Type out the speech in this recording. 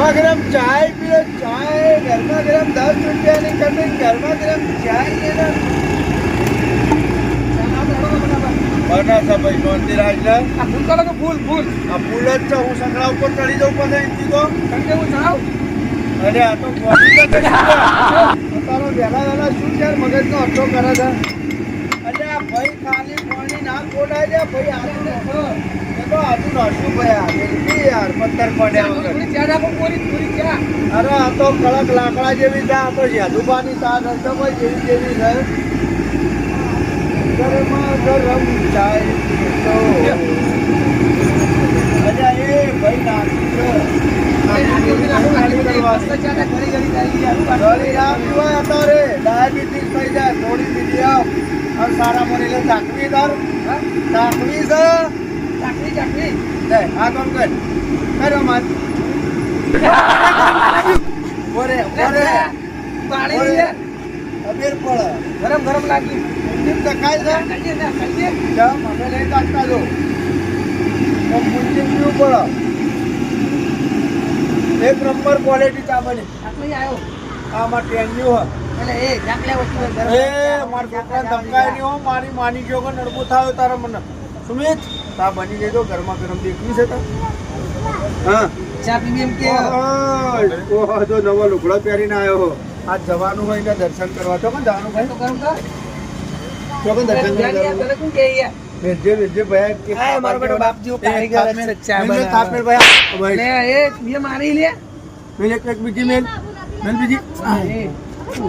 ગરમા ગરમ ચાય પીઓ, ચાય ગરમા ગરમ 10 રૂપિયાની કમિંગ, ગરમા ગરમ ચાય લેના બના છે ભાઈ નોંધી રાજ ને આ ફૂલ કરો તો ફૂલ ફૂલ આ ફૂલ જ છે. હું સંકળા ઉપર ચડી જાઉં પછી અહીંથી તો તમને હું જાઉં અરે આ તો તારો વહેલા શું છે મગજનો અટો કરે છે. અરે આ ભાઈ ખાલી પાણી ના ખોડાય દે ભાઈ. આજુ તો આજુ નશું ભાઈ આજે યાર પથ્થર પડ્યા વગર. થોડી ચા રાખો પૂરી ચા. અરે આ તો કડક લાકડા જેવી ચા, તો યાદુબાની ચા નતો ભાઈ જેવી જેવી છે. ગરમા ગરમ ચાય પીતો. અરે એ ભાઈ નાખી છે. ડાયાબિટીસ થઈ જાય થોડી પીધી આવ સારા મને એટલે ચાકવી દર ચાકવી છે. ચાકરી આ કામ કર કર્યો મત ઓરે ઓરે પાણી લે અબેર પડે ગરમ લાગી કેમ તકાય છે કહીએ જમ અમે લઈ કાઢતા જો તો પૂંજી પીવું પડે. એક નંબર ક્વોલિટી ચા બની. આટલું આવ્યો આમાં ટેન્યુ એટલે એ જાકલે વસ્તુ ગરમ એ મારા છોકરા ધમકાય નહીં હો. મારી માની ગયો કે નડબું થાય તારા મને. સુમિત ચા બની જજો ગરમા ગરમ દેખવી છે. હા ચા પીવી એમ કે ઓહો જો નવો લુગડો પહેરીને આવ્યો. આજ જવાનું હોય એટલે દર્શન કરવા તો પણ જવાનું ભાઈ તો ગરમ કર તો પણ દર્શન કરવા તને કોણ કે યાર વેજે ભાઈ કે હા મારો બેટો બાપ જેવો કારીગર છે ચા મેલ બનાવવાનો. થાપેલ ભાઈ લે એ બે મારી લે મેલ એક બીજી મેલ બીજી એ